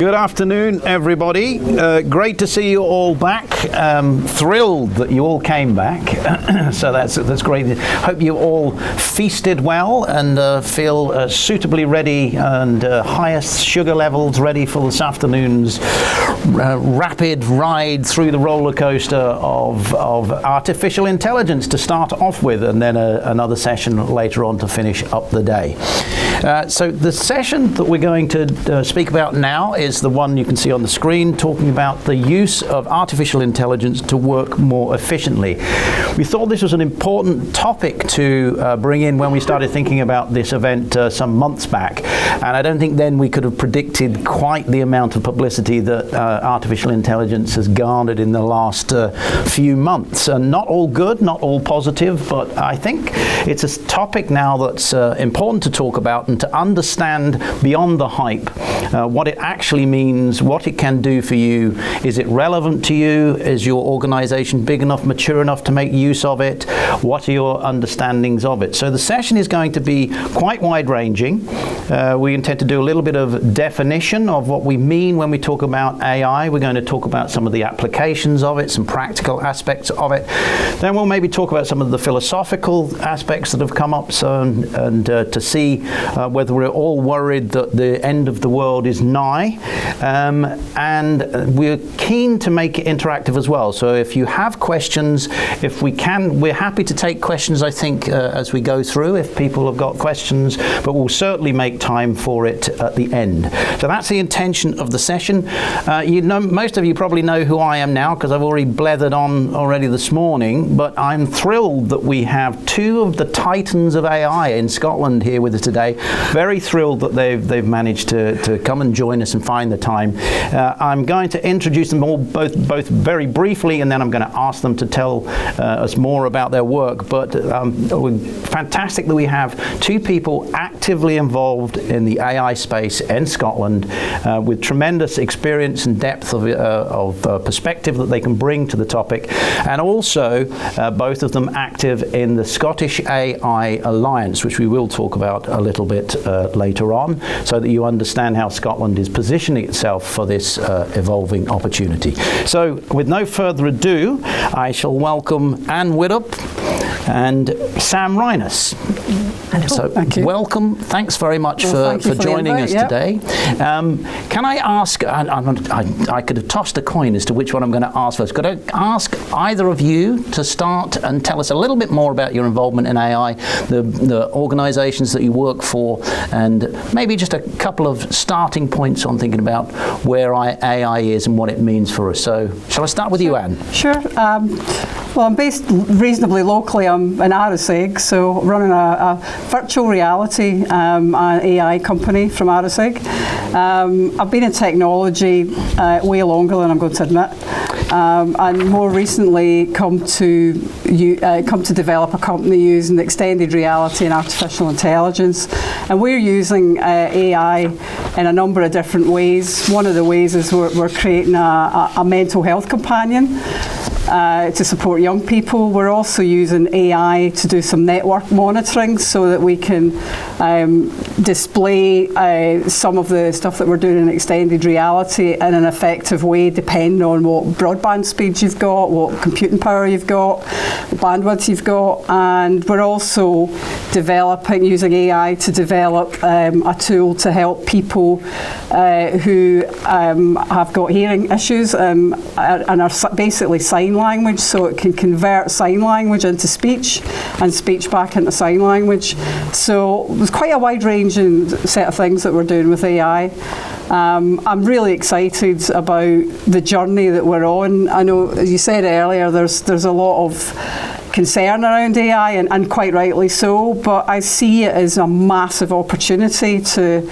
Good afternoon, everybody. Great to see you all back. Thrilled that you all came back. So that's great. Hope you all feasted well and feel suitably ready and highest sugar levels ready for this afternoon's rapid ride through the roller coaster of artificial intelligence to start off with, and then another session later on to finish up the day. So the session that we're going to speak about now is the one you can see on the screen, talking about the use of artificial intelligence to work more efficiently. We thought this was an important topic to bring in when we started thinking about this event some months back, and I don't think then we could have predicted quite the amount of publicity that artificial intelligence has garnered in the last few months. And not all good, not all positive, but I think it's a topic now that's important to talk about and to understand beyond the hype what it actually means, what it can do for you. Is it relevant to you? Is your organization big enough, mature enough to make use of it? What are your understandings of it? So the session is going to be quite wide-ranging. We intend to do a little bit of definition of what we mean when we talk about AI. We're going to talk about some of the applications of it, some practical aspects of it. Then we'll maybe talk about some of the philosophical aspects that have come up, and to see whether we're all worried that the end of the world is nigh. And we're keen to make it interactive as well. So if you have questions, if we can, we're happy to take questions, I think, as we go through, if people have got questions, but we'll certainly make time for it at the end. So that's the intention of the session. You know, most of you probably know who I am now because I've already blethered on already this morning, but I'm thrilled that we have two of the titans of AI in Scotland here with us today. Very thrilled that they've managed to come and join us and find the time. I'm going to introduce them all both very briefly, and then I'm going to ask them to tell us more about their work. But fantastic that we have two people actively involved in the AI space in Scotland with tremendous experience and depth of perspective that they can bring to the topic, and also both of them active in the Scottish AI Alliance, which we will talk about a little bit later on, so that you understand how Scotland is positioning itself for this evolving opportunity. So with no further ado, I shall welcome Anne Widdop and Sam Rhynas. So welcome, thanks very much for joining us today. Can I ask, I could have tossed a coin as to which one I'm going to ask first. Could I ask either of you to start and tell us a little bit more about your involvement in AI, the organizations that you work for, and maybe just a couple of starting points on thinking about where AI is and what it means for us. So shall I start with you, Anne? Sure. Well, I'm based reasonably locally. I'm in Aruseg, so running a virtual reality AI company from Aruseg. I've been in technology way longer than I'm going to admit, and more recently come to develop a company using extended reality and artificial intelligence. And we're using AI in a number of different ways. One of the ways is we're creating a mental health companion to support young people. We're also using AI to do some network monitoring so that we can display some of the stuff that we're doing in extended reality in an effective way, depending on what broadband speeds you've got, what computing power you've got, what bandwidth you've got. And we're also using AI to develop a tool to help people who have got hearing issues and are basically sign language, so it can convert sign language into speech and speech back into sign language. So there's quite a wide-ranging set of things that we're doing with AI. I'm really excited about the journey that we're on. I know, as you said earlier, there's a lot of concern around AI, and quite rightly so, but I see it as a massive opportunity to,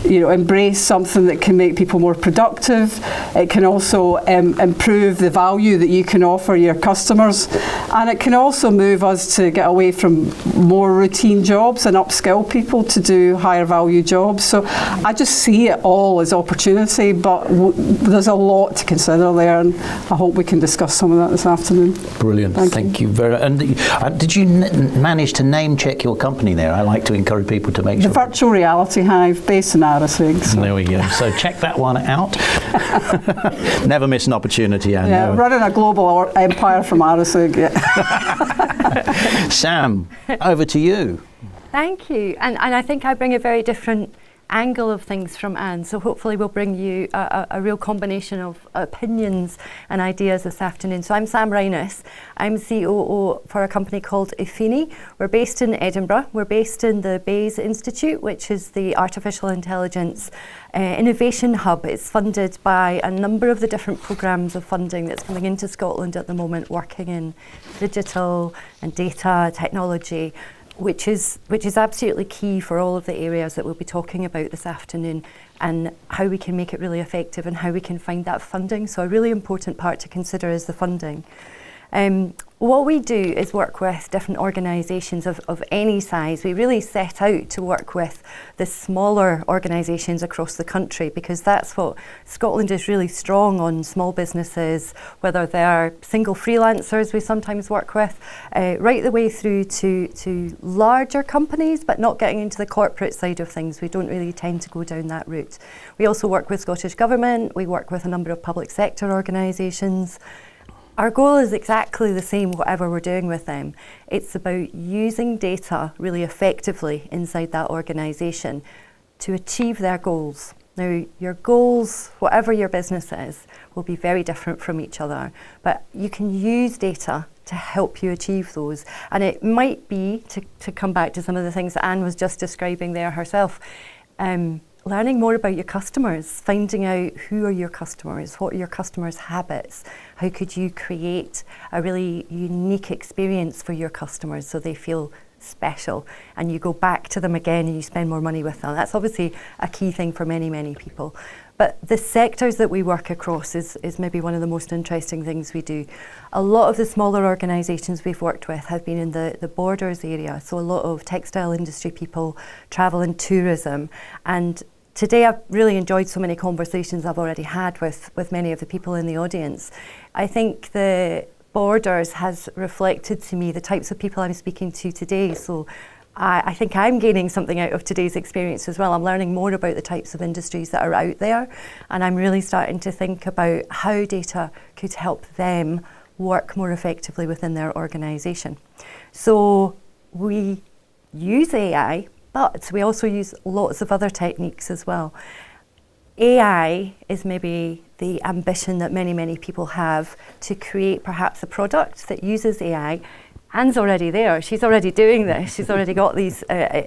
embrace something that can make people more productive. It can also improve the value that you can offer your customers, and it can also move us to get away from more routine jobs and upskill people to do higher value jobs. So I just see it all as opportunity, but there's a lot to consider there, and I hope we can discuss some of that this afternoon. Brilliant, thank you very much. And did you manage to name check your company there? I like to encourage people to make The sure. Virtual Reality Hive based in Arasig. So. There we go. So check that one out. Never miss an opportunity, Anne. Yeah, running a global empire from Arasig. Yeah. Sam, over to you. Thank you. And I think I bring a very different angle of things from Anne, so hopefully we'll bring you a real combination of opinions and ideas this afternoon. So I'm Sam Rhynas. I'm COO for a company called Effini. We're based in Edinburgh. We're based in the Bayes Institute, which is the Artificial Intelligence Innovation Hub. It's funded by a number of the different programmes of funding that's coming into Scotland at the moment, working in digital and data technology, which is absolutely key for all of the areas that we'll be talking about this afternoon, and how we can make it really effective and how we can find that funding. So a really important part to consider is the funding. What we do is work with different organisations of any size. We really set out to work with the smaller organisations across the country, because that's what Scotland is really strong on: small businesses, whether they're single freelancers we sometimes work with, right the way through to larger companies, but not getting into the corporate side of things. We don't really tend to go down that route. We also work with Scottish Government. We work with a number of public sector organisations. Our goal is exactly the same, whatever we're doing with them. It's about using data really effectively inside that organisation to achieve their goals. Now, your goals, whatever your business is, will be very different from each other, but you can use data to help you achieve those. And it might be, to come back to some of the things that Anne was just describing there herself, learning more about your customers, finding out who are your customers, what are your customers' habits, how could you create a really unique experience for your customers so they feel special and you go back to them again and you spend more money with them. That's obviously a key thing for many, many people. But the sectors that we work across is maybe one of the most interesting things we do. A lot of the smaller organisations we've worked with have been in the borders area, so a lot of textile industry people, travel and tourism. And today I've really enjoyed so many conversations I've already had with many of the people in the audience. I think the borders has reflected to me the types of people I'm speaking to today. So I think I'm gaining something out of today's experience as well. I'm learning more about the types of industries that are out there, and I'm really starting to think about how data could help them work more effectively within their organisation. So we use AI, but we also use lots of other techniques as well. AI is maybe the ambition that many, many people have to create perhaps a product that uses AI. Anne's already there. She's already doing this. She's already got these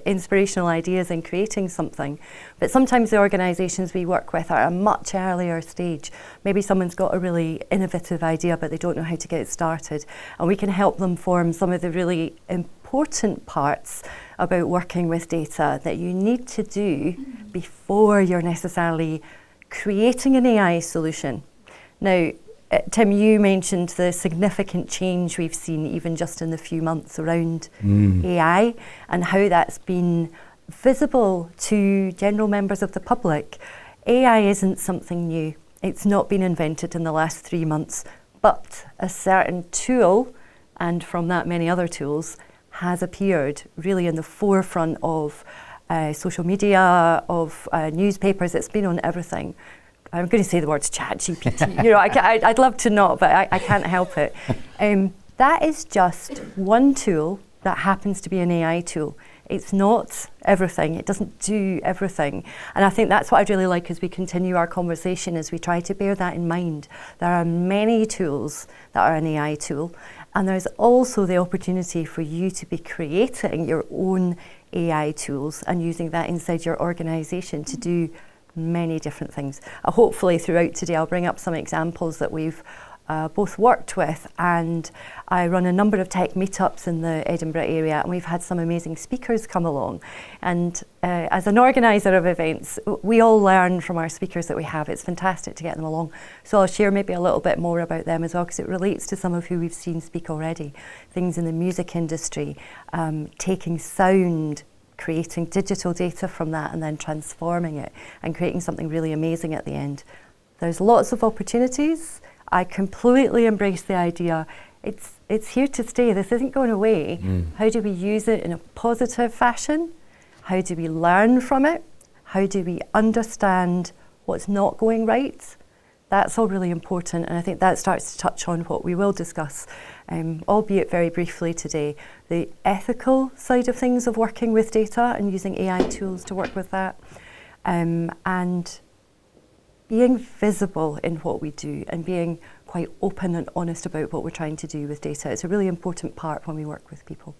inspirational ideas in creating something. But sometimes the organisations we work with are at a much earlier stage. Maybe someone's got a really innovative idea, but they don't know how to get it started. And we can help them form some of the really important parts about working with data that you need to do before you're necessarily creating an AI solution. Now, Tim, you mentioned the significant change we've seen even just in the few months around AI and how that's been visible to general members of the public. AI isn't something new. It's not been invented in the last 3 months, but a certain tool, and from that many other tools, has appeared really in the forefront of social media, of newspapers. It's been on everything. I'm going to say the words ChatGPT. I'd love to not, but I can't help it. That is just one tool that happens to be an AI tool. It's not everything. It doesn't do everything. And I think that's what I'd really like as we continue our conversation, as we try to bear that in mind. There are many tools that are an AI tool, and there's also the opportunity for you to be creating your own AI tools and using that inside your organisation to do many different things. Hopefully throughout today I'll bring up some examples that we've both worked with, and I run a number of tech meetups in the Edinburgh area, and we've had some amazing speakers come along. And as an organiser of events, we all learn from our speakers that we have. It's fantastic to get them along. So I'll share maybe a little bit more about them as well, because it relates to some of who we've seen speak already. Things in the music industry, taking sound, creating digital data from that and then transforming it and creating something really amazing at the end. There's lots of opportunities. I completely embrace the idea it's here to stay. This isn't going away. How do we use it in a positive fashion? How do we learn from it? How do we understand what's not going right? That's all really important, and I think that starts to touch on what we will discuss, albeit very briefly today, the ethical side of things of working with data and using AI tools to work with that, and being visible in what we do and being quite open and honest about what we're trying to do with data. It's a really important part when we work with people.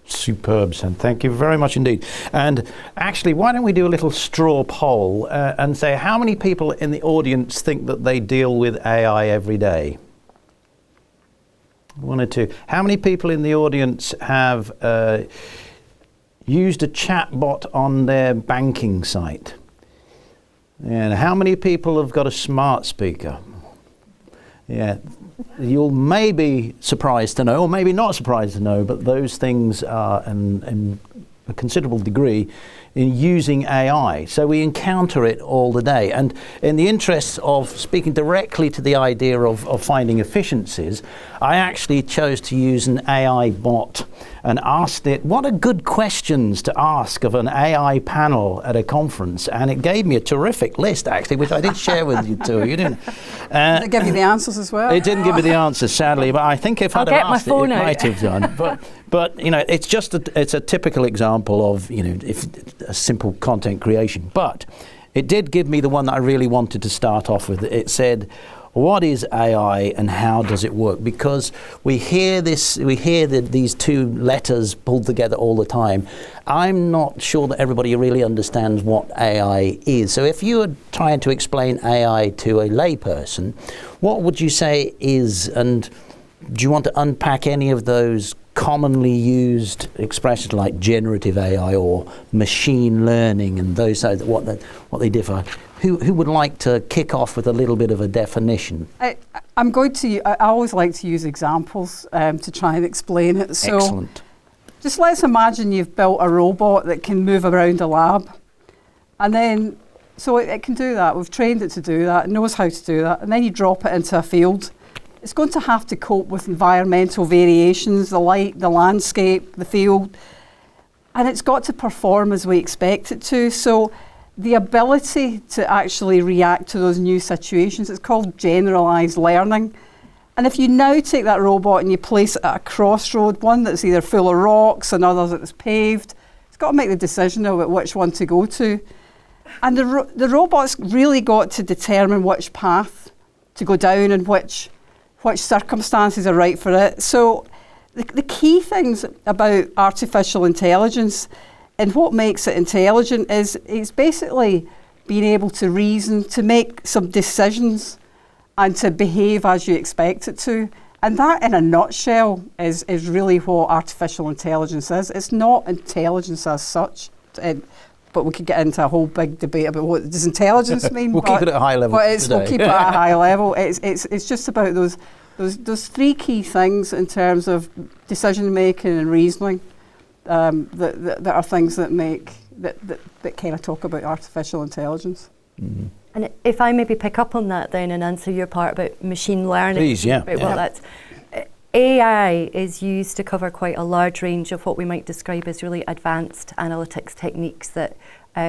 Superb, Sam. Thank you very much indeed. And actually, why don't we do a little straw poll and say how many people in the audience think that they deal with AI every day? One or two. How many people in the audience have used a chatbot on their banking site? And how many people have got a smart speaker? Yeah. You'll may be surprised to know, or maybe not surprised to know, but those things are in a considerable degree in using AI. So we encounter it all the day. And in the interests of speaking directly to the idea of finding efficiencies, I actually chose to use an AI bot and asked it, what are good questions to ask of an AI panel at a conference? And it gave me a terrific list, actually, which I did share with you too. You didn't. Did it give you the answers as well? It didn't give me the answers, sadly, but I think if I'd have asked it, it out. might have done. But you know, it's just it's a typical example of, you know, if a simple content creation. But it did give me the one that I really wanted to start off with. It said, what is AI and how does it work? Because we hear these two letters pulled together all the time. I'm not sure that everybody really understands what AI is. So if you were trying to explain AI to a layperson, what would you say is, and do you want to unpack any of those commonly used expressions like generative AI or machine learning and those, what they differ? Who would like to kick off with a little bit of a definition? I always like to use examples to try and explain it. So excellent. Just let's imagine you've built a robot that can move around a lab. And then, so it can do that. We've trained it to do that. It knows how to do that. And then you drop it into a field. It's going to have to cope with environmental variations, the light, the landscape, the field. And it's got to perform as we expect it to. So the ability to actually react to those new situations, it's called generalized learning. And if you now take that robot and you place it at a crossroad, one that's either full of rocks and others that's paved, it's got to make the decision about which one to go to. And the robot's really got to determine which path to go down and which circumstances are right for it. So the key things about artificial intelligence and what makes it intelligent is it's basically being able to reason, to make some decisions and to behave as you expect it to. And that, in a nutshell, is really what artificial intelligence is. It's not intelligence as such, but we could get into a whole big debate about what does intelligence mean. We'll keep it at a high level today. We'll keep it at a high level. It's just about those three key things in terms of decision making and reasoning. That are things that kind of talk about artificial intelligence. Mm-hmm. And if I maybe pick up on that then and answer your part about machine learning. Please, yeah. That's AI is used to cover quite a large range of what we might describe as really advanced analytics techniques that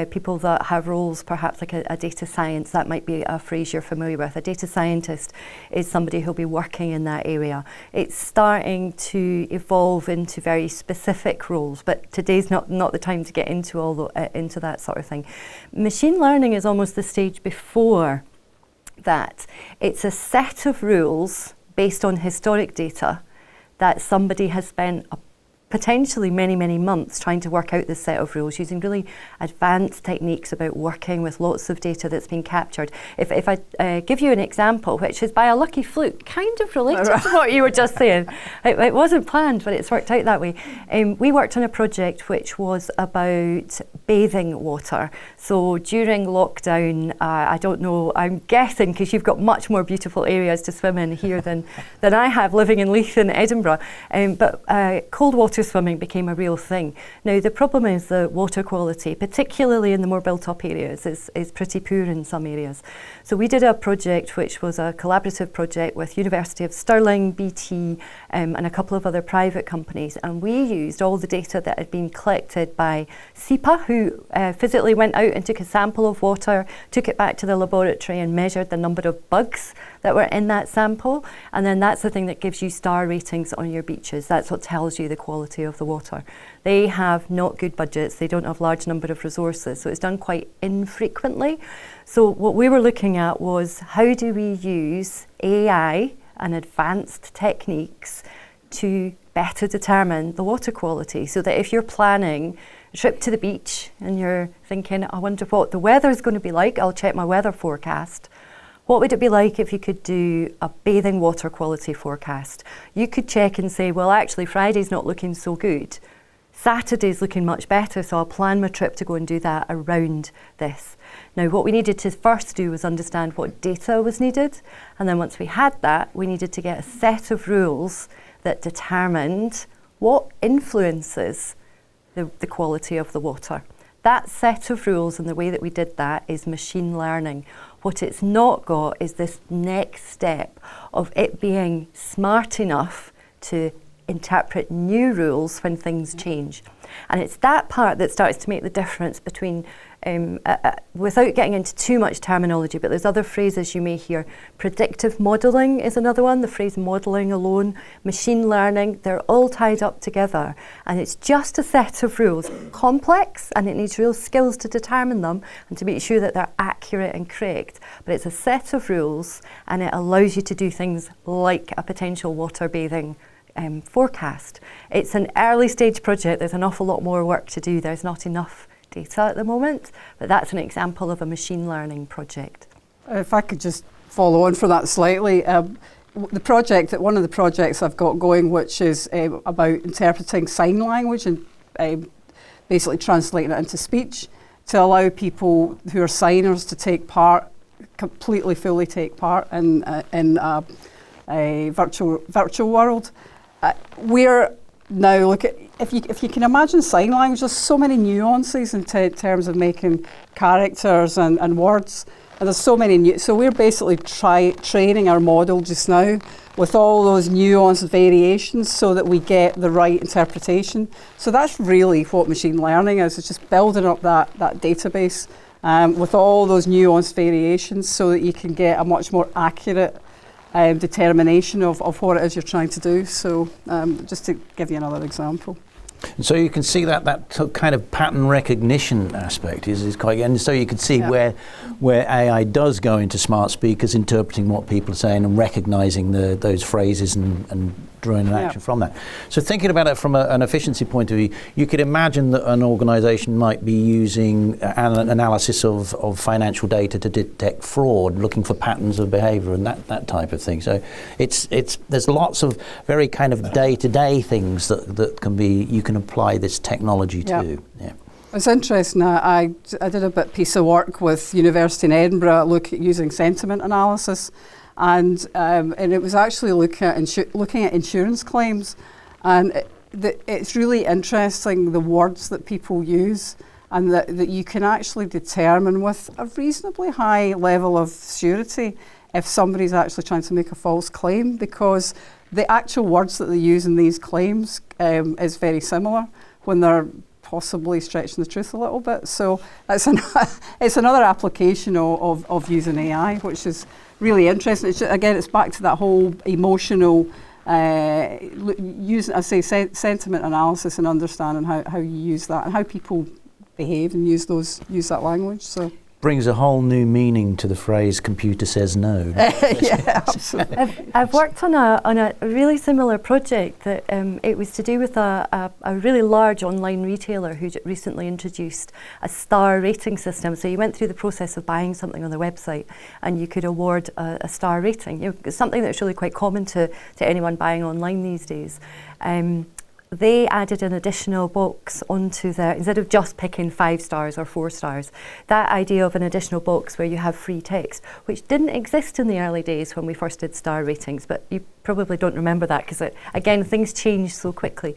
people that have roles perhaps like a data science, that might be a phrase you're familiar with. A data scientist is somebody who'll be working in that area. It's starting to evolve into very specific roles, but today's not the time to get into into that sort of thing. Machine learning is almost the stage before that. It's a set of rules based on historic data that somebody has spent potentially many, many months trying to work out this set of rules using really advanced techniques about working with lots of data that's been captured. If I give you an example, which is by a lucky fluke, kind of related to what you were just saying. It wasn't planned, but it's worked out that way. We worked on a project which was about bathing water. So during lockdown, I don't know, I'm guessing, because you've got much more beautiful areas to swim in here than I have living in Leith in Edinburgh, but cold water swimming became a real thing. Now, the problem is the water quality, particularly in the more built-up areas, is pretty poor in some areas. So we did a project which was a collaborative project with University of Stirling, BT, and a couple of other private companies, and we used all the data that had been collected by SEPA, who physically went out and took a sample of water, took it back to the laboratory and measured the number of bugs that were in that sample, and then that's the thing that gives you star ratings on your beaches. That's what tells you the quality of the water. They have not good budgets, they don't have large number of resources, so it's done quite infrequently. So what we were looking at was, how do we use AI and advanced techniques to better determine the water quality, so that if you're planning a trip to the beach and you're thinking, I wonder what the weather's going to be like, I'll check my weather forecast. What would it be like if you could do a bathing water quality forecast? You could check and say, well, actually Friday's not looking so good. Saturday's looking much better, so I'll plan my trip to go and do that around this. Now, what we needed to first do was understand what data was needed, and then once we had that, we needed to get a set of rules that determined what influences the quality of the water. That set of rules and the way that we did that is machine learning. What it's not got is this next step of it being smart enough to interpret new rules when things change. And it's that part that starts to make the difference between, without getting into too much terminology, but there's other phrases you may hear. Predictive modelling is another one, the phrase modelling alone, machine learning, they're all tied up together. And it's just a set of rules, complex, and it needs real skills to determine them and to make sure that they're accurate and correct. But it's a set of rules, and it allows you to do things like a potential water bathing forecast. It's an early stage project, there's an awful lot more work to do, there's not enough data at the moment, but that's an example of a machine learning project. If I could just follow on for that slightly, one of the projects I've got going, which is about interpreting sign language and basically translating it into speech to allow people who are signers to take part, fully take part in a virtual world. We're now if you can imagine sign language, there's so many nuances in terms of making characters and words, and there's so many so we're basically training our model just now with all those nuanced variations so that we get the right interpretation. So that's really what machine learning is. It's just building up that database with all those nuanced variations so that you can get a much more accurate determination of what it is you're trying to do. So just to give you another example. And so you can see that kind of pattern recognition aspect is quite, and so you can see where AI does go into smart speakers, interpreting what people are saying and recognising those phrases and drawing an action from that. So thinking about it from an efficiency point of view, you could imagine that an organisation might be using an analysis of financial data to detect fraud, looking for patterns of behaviour and that type of thing. So there's lots of very kind of day-to-day things that you can apply this technology to. Yeah. It's interesting. I did a piece of work with University in Edinburgh using sentiment analysis. And it was actually looking at insurance claims, and it's really interesting the words that people use, and that you can actually determine with a reasonably high level of surety if somebody's actually trying to make a false claim, because the actual words that they use in these claims is very similar when they're possibly stretching the truth a little bit. So it's another application of using AI, which is really interesting. It's back to that whole emotional sentiment analysis and understanding how you use that and how people behave and use that language. So brings a whole new meaning to the phrase "computer says no." Yeah, absolutely. I've worked on a really similar project that it was to do with a really large online retailer who recently introduced a star rating system. So you went through the process of buying something on their website and you could award a star rating. It's something that's really quite common to anyone buying online these days. They added an additional box onto instead of just picking 5 stars or 4 stars, that idea of an additional box where you have free text, which didn't exist in the early days when we first did star ratings, but you probably don't remember that because, again, things changed so quickly.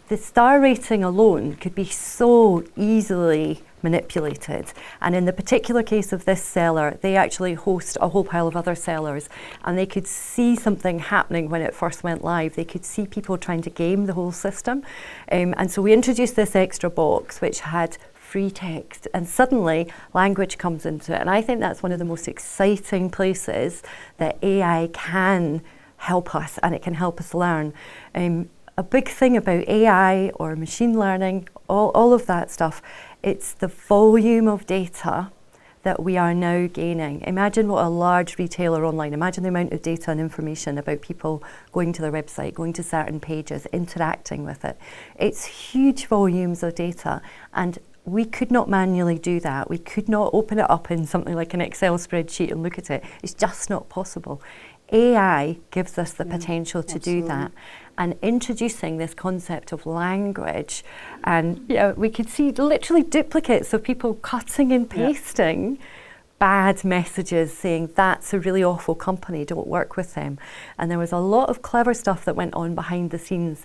The star rating alone could be so easily manipulated. And in the particular case of this seller, they actually host a whole pile of other sellers, and they could see something happening when it first went live. They could see people trying to game the whole system. And so we introduced this extra box which had free text, and suddenly language comes into it. And I think that's one of the most exciting places that AI can help us, and it can help us learn. A big thing about AI or machine learning, all of that stuff, it's the volume of data that we are now gaining. Imagine what a large retailer online, imagine the amount of data and information about people going to their website, going to certain pages, interacting with it. It's huge volumes of data, and we could not manually do that. We could not open it up in something like an Excel spreadsheet and look at it. It's just not possible. AI gives us the potential to do that. And introducing this concept of language, and we could see literally duplicates of people cutting and pasting bad messages saying that's a really awful company, don't work with them. And there was a lot of clever stuff that went on behind the scenes.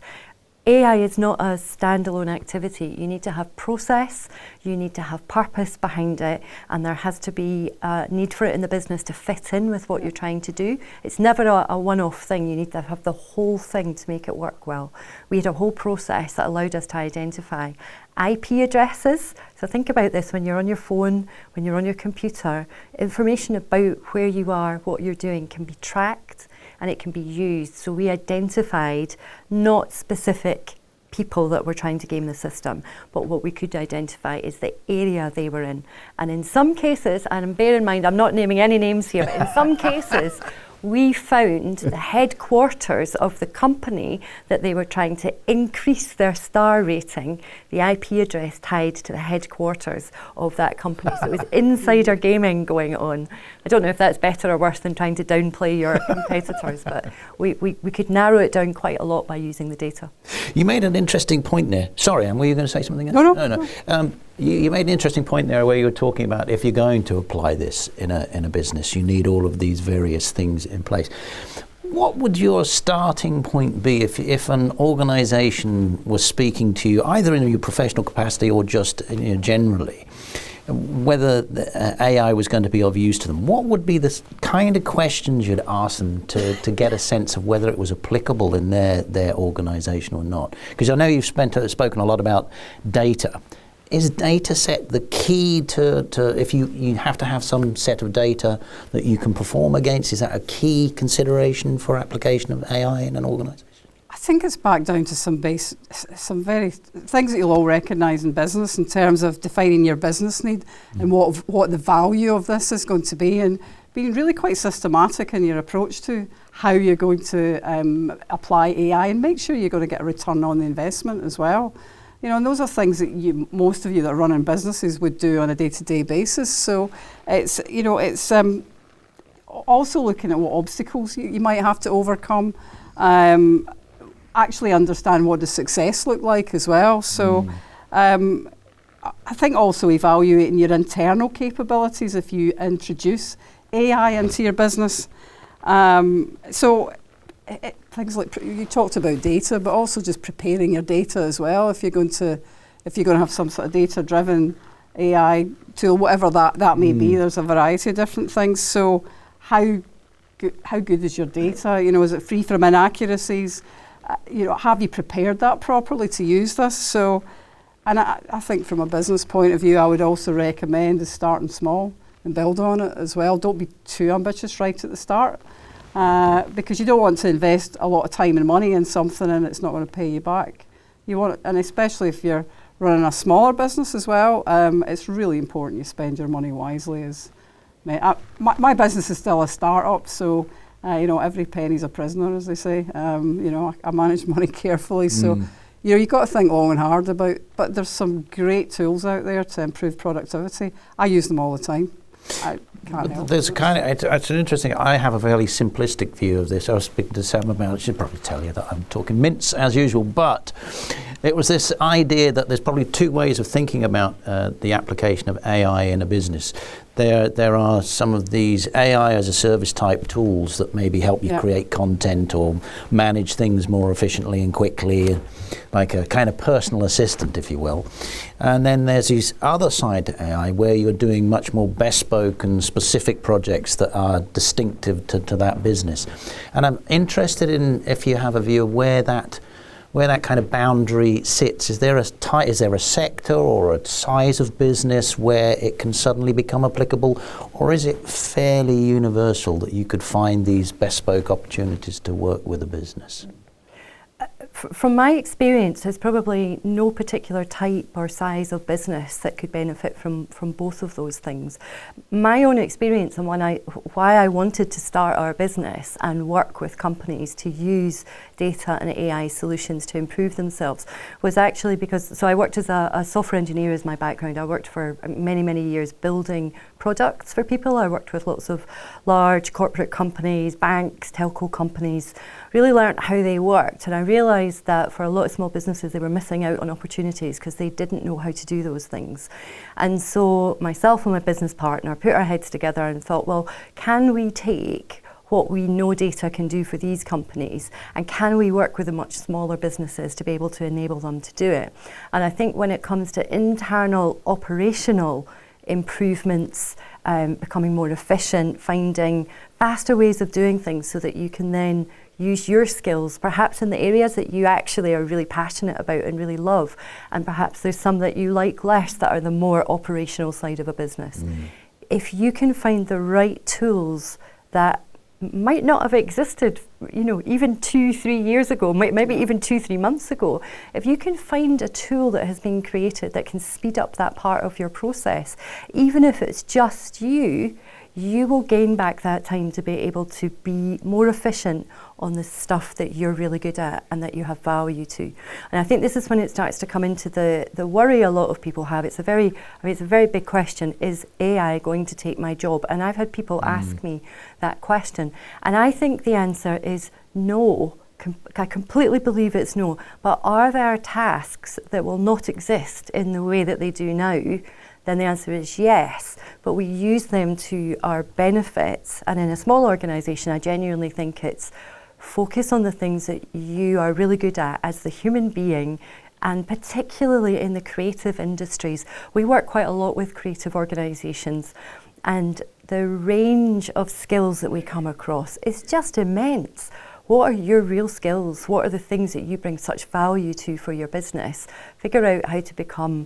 AI is not a standalone activity. You need to have process, you need to have purpose behind it, and there has to be a need for it in the business to fit in with what you're trying to do. It's never a one-off thing. You need to have the whole thing to make it work well. We had a whole process that allowed us to identify IP addresses. So think about this when you're on your phone, when you're on your computer. Information about where you are, what you're doing can be tracked, and it can be used. So we identified not specific people that were trying to game the system, but what we could identify is the area they were in. And in some cases, and bear in mind, I'm not naming any names here, but in some cases, we found the headquarters of the company that they were trying to increase their star rating, the IP address tied to the headquarters of that company. So it was insider gaming going on. I don't know if that's better or worse than trying to downplay your competitors, but we could narrow it down quite a lot by using the data. You made an interesting point there. Sorry, Anne, were you going to say something else? No. You made an interesting point there where you were talking about if you're going to apply this in a business, you need all of these various things in place. What would your starting point be if an organisation was speaking to you, either in your professional capacity or just generally, whether the AI was going to be of use to them? What would be the kind of questions you'd ask them to get a sense of whether it was applicable in their organisation or not? Because I know you've spoken a lot about data. Is data set the key to if you have to have some set of data that you can perform against? Is that a key consideration for application of AI in an organisation? I think it's back down to some very things that you'll all recognise in business in terms of defining your business need and what the value of this is going to be, and being really quite systematic in your approach to how you're going to apply AI, and make sure you're going to get a return on the investment as well. And those are things that most of you that are running businesses would do on a day-to-day basis. So it's also looking at what obstacles you might have to overcome. Actually understand what does success look like as well. So I think also evaluating your internal capabilities if you introduce AI into your business. Things like you talked about data, but also just preparing your data as well. If you're going to have some sort of data-driven AI tool, whatever that may be, there's a variety of different things. So how good is your data? Is it free from inaccuracies? Have you prepared that properly to use this? So, and I think from a business point of view, I would also recommend is starting small and build on it as well. Don't be too ambitious right at the start. Because you don't want to invest a lot of time and money in something and it's not going to pay you back. And especially if you're running a smaller business as well, it's really important you spend your money wisely. My business is still a start-up, so every penny's a prisoner, as they say. I manage money carefully, so you've got to think long and hard about. But there's some great tools out there to improve productivity. I use them all the time. I can't help There's it's an interesting. I have a fairly simplistic view of this. I was speaking to Sam about it. I should probably tell you that I'm talking mince as usual, but it was this idea that there's probably two ways of thinking about the application of AI in a business. there are some of these AI as a service type tools that maybe help you create content or manage things more efficiently and quickly, like a kind of personal assistant, if you will. And then there's this other side to AI where you're doing much more bespoke and specific projects that are distinctive to that business. And I'm interested in if you have a view of where that kind of boundary sits. Is there a sector or a size of business where it can suddenly become applicable, or is it fairly universal that you could find these bespoke opportunities to work with a business? From my experience, there's probably no particular type or size of business that could benefit from both of those things. My own experience and why I wanted to start our business and work with companies to use data and AI solutions to improve themselves was actually because, I worked as a software engineer as my background. I worked for many, many years building products for people. I worked with lots of large corporate companies, banks, telco companies, really learned how they worked. And I realised that for a lot of small businesses, they were missing out on opportunities because they didn't know how to do those things. And so myself and my business partner put our heads together and thought, well, can we take what we know data can do for these companies, and can we work with the much smaller businesses to be able to enable them to do it? And I think when it comes to internal operational improvements, becoming more efficient, finding faster ways of doing things so that you can then use your skills, perhaps in the areas that you actually are really passionate about and really love, and perhaps there's some that you like less that are the more operational side of a business. If you can find the right tools that might not have existed, even 2-3 years ago, maybe even 2-3 months ago. If you can find a tool that has been created that can speed up that part of your process, even if it's just you will gain back that time to be able to be more efficient on the stuff that you're really good at and that you have value to. And I think this is when it starts to come into the worry a lot of people have. It's a very big question. Is AI going to take my job? And I've had people ask me that question. And I think the answer is no. I completely believe it's no. But are there tasks that will not exist in the way that they do now? Then the answer is yes, but we use them to our benefits. And in a small organisation, I genuinely think it's focus on the things that you are really good at as the human being, and particularly in the creative industries. We work quite a lot with creative organisations, and the range of skills that we come across is just immense. What are your real skills? What are the things that you bring such value to for your business? Figure out how to become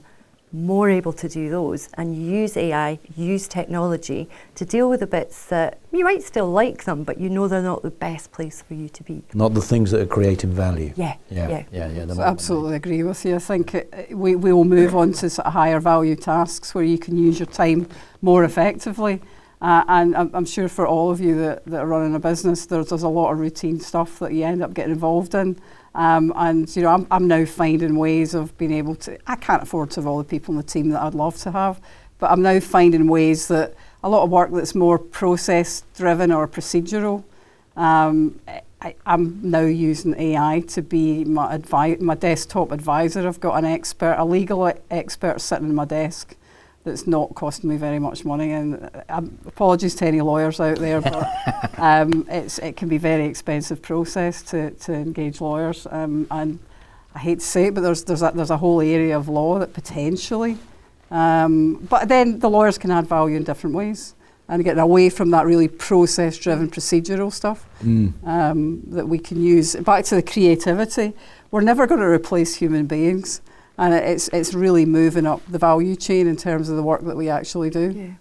more able to do those, and use AI, use technology to deal with the bits that you might still like them, but they're not the best place for you to be. Not the things that are creating value. Yeah. Absolutely agree with you. I think we will move on to sort of higher value tasks where you can use your time more effectively. And I'm sure for all of you that are running a business, there's a lot of routine stuff that you end up getting involved in. And I'm now finding ways of being able to, I can't afford to have all the people in the team that I'd love to have, but I'm now finding ways that a lot of work that's more process driven or procedural, I'm now using AI to be my desktop advisor. I've got a legal expert sitting on my desk that's not costing me very much money, and apologies to any lawyers out there, but it can be a very expensive process to engage lawyers, and I hate to say it, but there's a whole area of law that potentially, but then the lawyers can add value in different ways, and getting away from that really process-driven procedural stuff that we can use. Back to the creativity, we're never going to replace human beings. And it's really moving up the value chain in terms of the work that we actually do.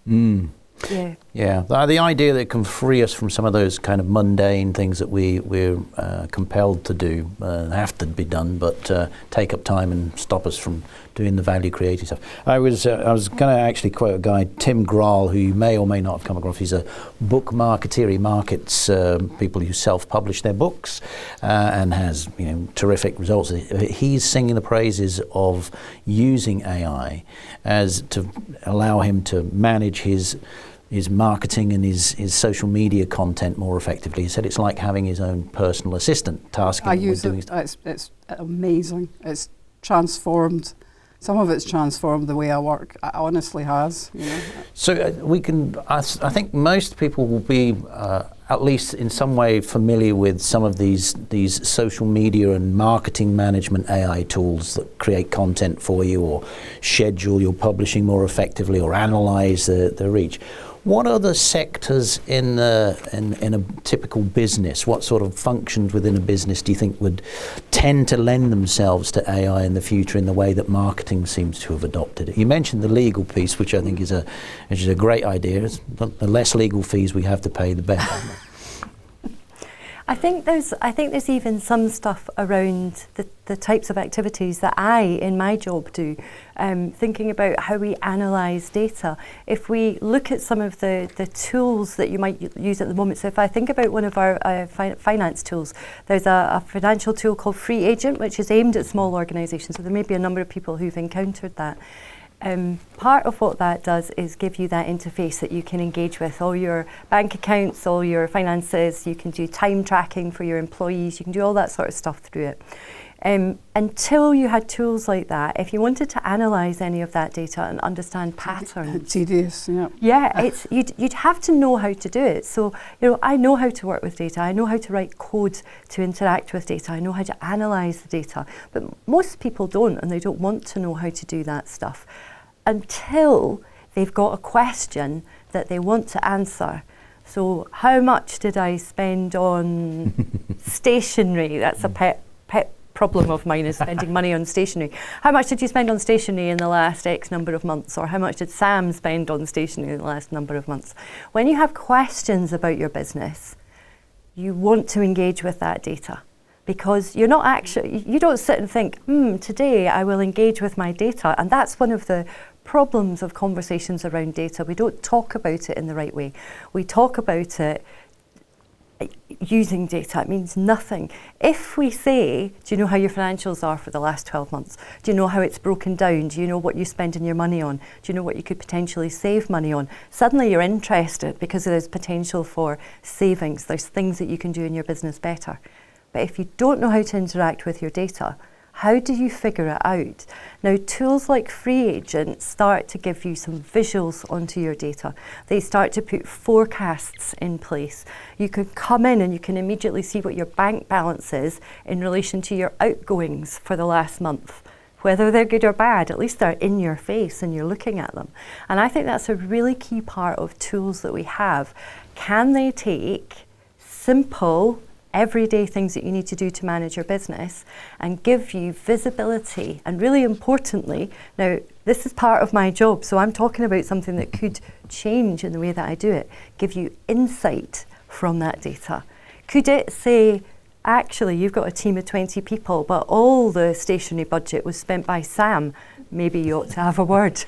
Yeah. The idea that it can free us from some of those kind of mundane things that we're compelled to do, have to be done, but take up time and stop us from doing the value creating stuff. I was going to actually quote a guy, Tim Grahl, who you may or may not have come across. He's a book marketeer. He markets people who self-publish their books and has terrific results. He's singing the praises of using AI as to allow him to manage his marketing and his social media content more effectively. He said it's like having his own personal assistant tasking him with doing stuff. It's amazing. It's transformed some of it's transformed the way I work. It honestly has. You know. So we can. I think most people will be at least in some way familiar with some of these social media and marketing management AI tools that create content for you, or schedule your publishing more effectively, or analyze the reach. What other sectors in a typical business, what sort of functions within a business do you think would tend to lend themselves to AI in the future in the way that marketing seems to have adopted it? You mentioned the legal piece, which I think is a great idea. The less legal fees we have to pay, the better. I think there's even some stuff around the types of activities that I, in my job, do, thinking about how we analyse data. If we look at some of the tools that you might use at the moment, so if I think about one of our finance tools, there's a financial tool called Free Agent, which is aimed at small organisations, so there may be a number of people who've encountered that. Part of what that does is give you that interface that you can engage with all your bank accounts, all your finances. You can do time tracking for your employees. You can do all that sort of stuff through it. Until you had tools like that, if you wanted to analyse any of that data and understand patterns, tedious, yeah. Yeah, you'd have to know how to do it. So, I know how to work with data. I know how to write code to interact with data. I know how to analyse the data. But most people don't, and they don't want to know how to do that stuff until they've got a question that they want to answer. So, how much did I spend on stationery? That's a pet problem of mine, is spending money on stationery. How much did you spend on stationery in the last X number of months? Or how much did Sam spend on stationery in the last number of months? When you have questions about your business, you want to engage with that data, because you don't sit and think, today I will engage with my data. And that's one of the problems of conversations around data. We don't talk about it in the right way. We talk about it using data. It means nothing. If we say, do you know how your financials are for the last 12 months? Do you know how it's broken down? Do you know what you're spending your money on? Do you know what you could potentially save money on? Suddenly you're interested, because there's potential for savings. There's things that you can do in your business better. But if you don't know how to interact with your data, how do you figure it out? Now, tools like Free Agent start to give you some visuals onto your data. They start to put forecasts in place. You can come in and you can immediately see what your bank balance is in relation to your outgoings for the last month. Whether they're good or bad, at least they're in your face and you're looking at them. And I think that's a really key part of tools that we have. Can they take simple, everyday things that you need to do to manage your business and give you visibility? And really importantly, now this is part of my job, so I'm talking about something that could change in the way that I do it, give you insight from that data. Could it say, actually, you've got a team of 20 people, but all the stationery budget was spent by Sam? Maybe you ought to have a word.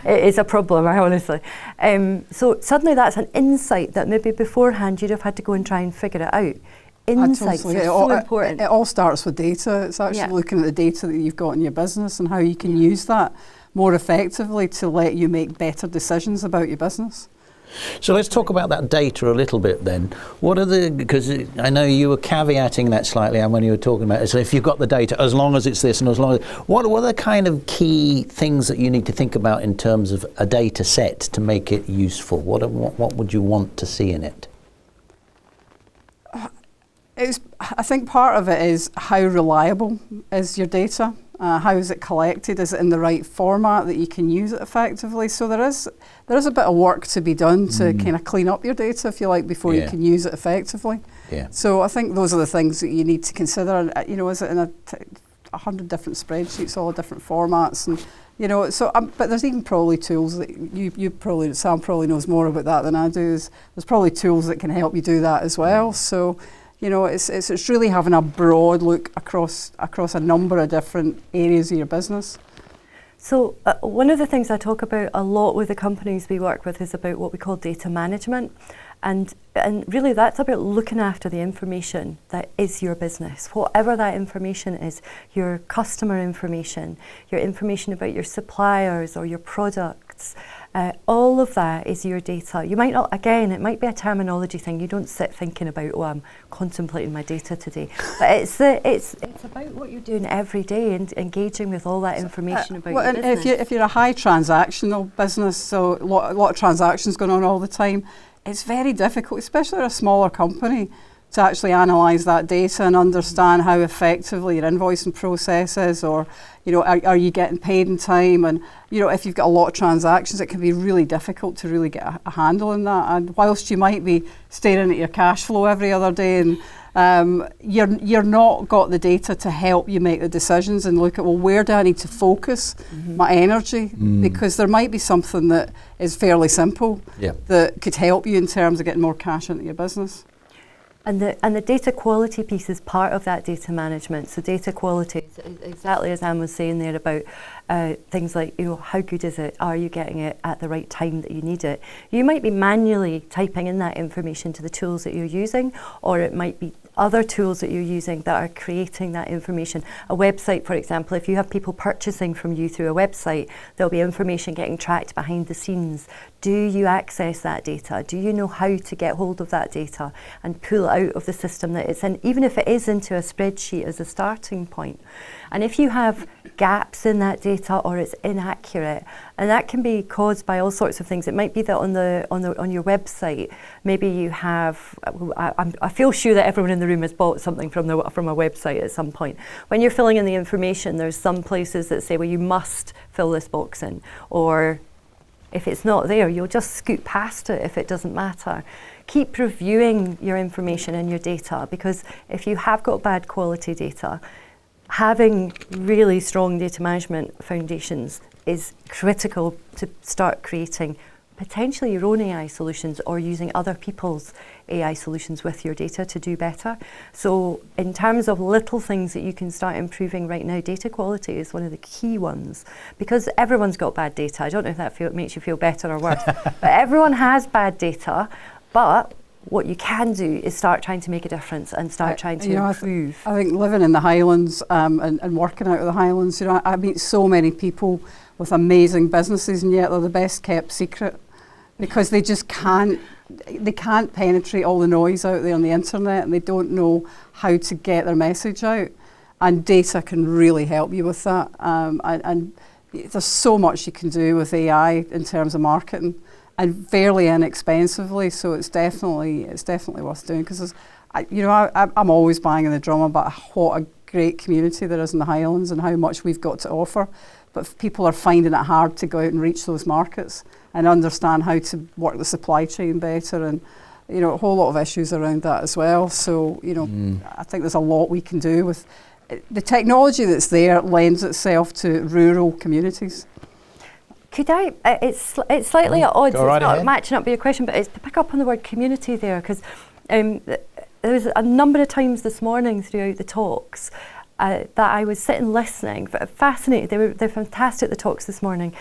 It is a problem, honestly. So suddenly that's an insight that maybe beforehand you'd have had to go and try and figure it out. Insights are so important. It all starts with data. It's actually looking at the data that you've got in your business and how you can use that more effectively to let you make better decisions about your business. So let's talk about that data a little bit then. Because I know you were caveating that slightly when you were talking about it. So if you've got the data, as long as it's this and as long as... What are the kind of key things that you need to think about in terms of a data set to make it useful? What would you want to see in it? I think part of it is how reliable is your data? How is it collected? Is it in the right format that you can use it effectively? So there is a bit of work to be done to kind of clean up your data, if you like, before you can use it effectively. Yeah. So I think those are the things that you need to consider. And, is it in 100 different spreadsheets, all different formats, and but there's even probably tools that Sam probably knows more about that than I do. There's probably tools that can help you do that as well. So. It's really having a broad look across a number of different areas of your business. So one of the things I talk about a lot with the companies we work with is about what we call data management. And really that's about looking after the information that is your business, whatever that information is, your customer information, your information about your suppliers or your product, contacts. All of that is your data. You might not, again, it might be a terminology thing. You don't sit thinking about, oh, I'm contemplating my data today. But it's about what you're doing every day and engaging with all that information about your business. If you're a high transactional business, so a lot of transactions going on all the time, it's very difficult, especially at a smaller company, to actually analyse that data and understand how effectively your invoicing process is, or, you know, are you getting paid in time? And, you know, if you've got a lot of transactions, it can be really difficult to really get a handle on that. And whilst you might be staring at your cash flow every other day, and you're not got the data to help you make the decisions and look at, well, where do I need to focus my energy? Because there might be something that is fairly simple that could help you in terms of getting more cash into your business. And the data quality piece is part of that data management. So data quality is exactly as Anne was saying there about things like, you know, how good is it? Are you getting it at the right time that you need it? You might be manually typing in that information to the tools that you're using, or it might be other tools that you're using that are creating that information. A website, for example, if you have people purchasing from you through a website, there'll be information getting tracked behind the scenes. Do you access that data? Do you know how to get hold of that data and pull it out of the system that it's in, even if it is into a spreadsheet as a starting point? And if you have gaps in that data or it's inaccurate, and that can be caused by all sorts of things. It might be that on your website, maybe you have. I feel sure that everyone in the room has bought something from a website at some point. When you're filling in the information, there's some places that say, well, you must fill this box in, or if it's not there, you'll just scoot past it if it doesn't matter. Keep reviewing your information and your data, because if you have got bad quality data, having really strong data management foundations is critical to start creating potentially your own AI solutions or using other people's AI solutions with your data to do better. So in terms of little things that you can start improving right now, data quality is one of the key ones, because everyone's got bad data. I don't know if that makes you feel better or worse, but everyone has bad data. But what you can do is start trying to make a difference and start trying to improve. I think living in the Highlands and working out of the Highlands, you know, I meet so many people with amazing businesses, and yet they're the best kept secret, because they just can't penetrate all the noise out there on the internet, and they don't know how to get their message out. And data can really help you with that. And there's so much you can do with AI in terms of marketing, and fairly inexpensively. So it's definitely worth doing, because I'm always banging the drum about what a great community there is in the Highlands and how much we've got to offer. But people are finding it hard to go out and reach those markets and understand how to work the supply chain better, and, you know, a whole lot of issues around that as well. So, you know, I think there's a lot we can do with the technology that's there. Lends itself to rural communities. Could I? It's slightly at odds. Go right it's not ahead. matching up with your question, but it's to pick up on the word community there, because there was a number of times this morning throughout the talks that I was sitting listening, fascinated. They're fantastic, the talks this morning.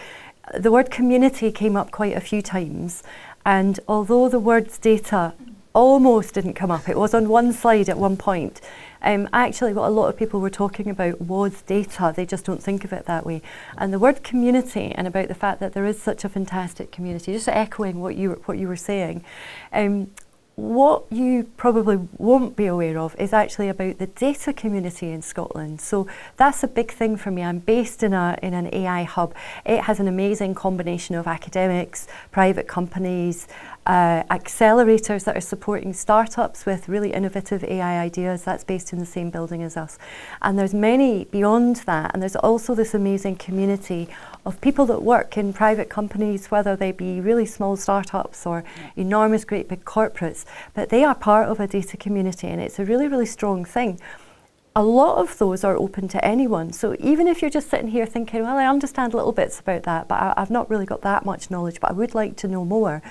The word community came up quite a few times, and although the words data almost didn't come up, it was on one slide at one point. Actually, what a lot of people were talking about was data. They just don't think of it that way. And the word community, and about the fact that there is such a fantastic community, just echoing what you were saying, what you probably won't be aware of is actually about the data community in Scotland. So that's a big thing for me. I'm based in an AI hub. It has an amazing combination of academics, private companies, accelerators that are supporting startups with really innovative AI ideas. That's based in the same building as us. And there's many beyond that. And there's also this amazing community of people that work in private companies, whether they be really small startups or enormous, great big corporates, but they are part of a data community, and it's a really, really strong thing. A lot of those are open to anyone. So even if you're just sitting here thinking, well, I understand little bits about that, but I've not really got that much knowledge, but I would like to know more.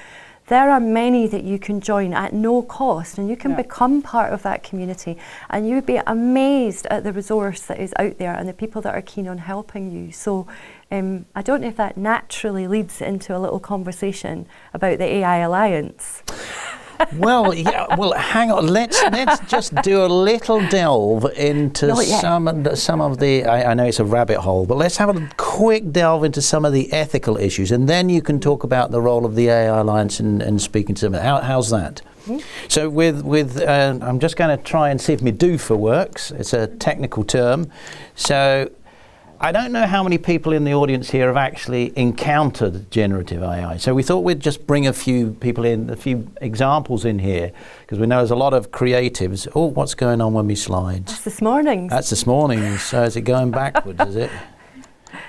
There are many that you can join at no cost, and you can become part of that community, and you would be amazed at the resource that is out there and the people that are keen on helping you. So I don't know if that naturally leads into a little conversation about the AI Alliance. Well, yeah. Well, hang on. Let's just do a little delve into some of the. I know it's a rabbit hole, but let's have a quick delve into some of the ethical issues, and then you can talk about the role of the AI Alliance and speaking to them. How's that? So with I'm just going to try and see if my doofer works. It's a technical term. So I don't know how many people in the audience here have actually encountered generative AI. So we thought we'd just bring a few people in, a few examples in here, because we know there's a lot of creatives. Oh, what's going on with me slides? That's this morning. That's this morning. So is it going backwards, is it?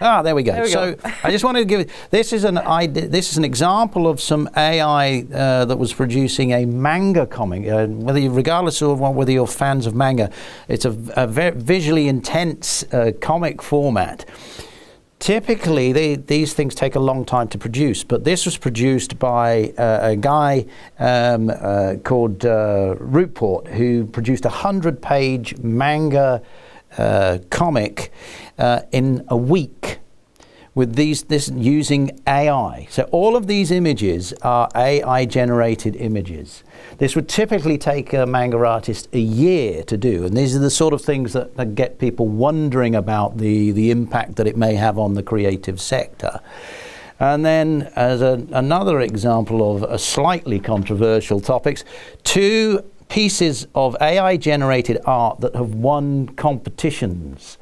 Ah, there we go. So I just wanted to give this is an example of some AI that was producing a manga comic. Regardless of whether you're fans of manga, it's a very visually intense comic format. Typically, these things take a long time to produce, but this was produced by a guy called Rootport, who produced a 100-page manga comic in a week with this using AI. So all of these images are AI generated images. This would typically take a manga artist a year to do, and these are the sort of things that get people wondering about the impact that it may have on the creative sector. And then as another example of a slightly controversial topics, 2 pieces of AI-generated art that have won competitions,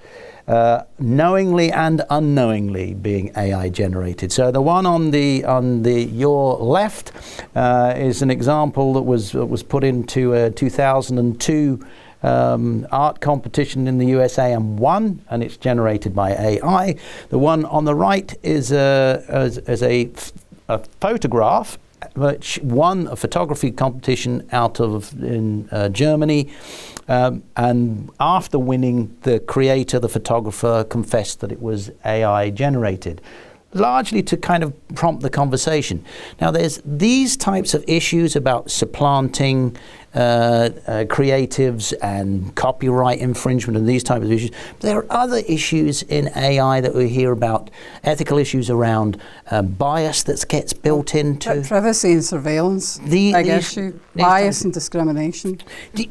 knowingly and unknowingly being AI-generated. So the one on your left is an example that was put into a 2002 art competition in the USA and won, and it's generated by AI. The one on the right is a photograph which won a photography competition in Germany, and after winning, the creator, the photographer, confessed that it was AI generated, largely to kind of prompt the conversation. Now there's these types of issues about supplanting creatives and copyright infringement and these types of issues. There are other issues in AI that we hear about, ethical issues around bias that gets built into. Privacy and surveillance, big issue. Bias and discrimination. Do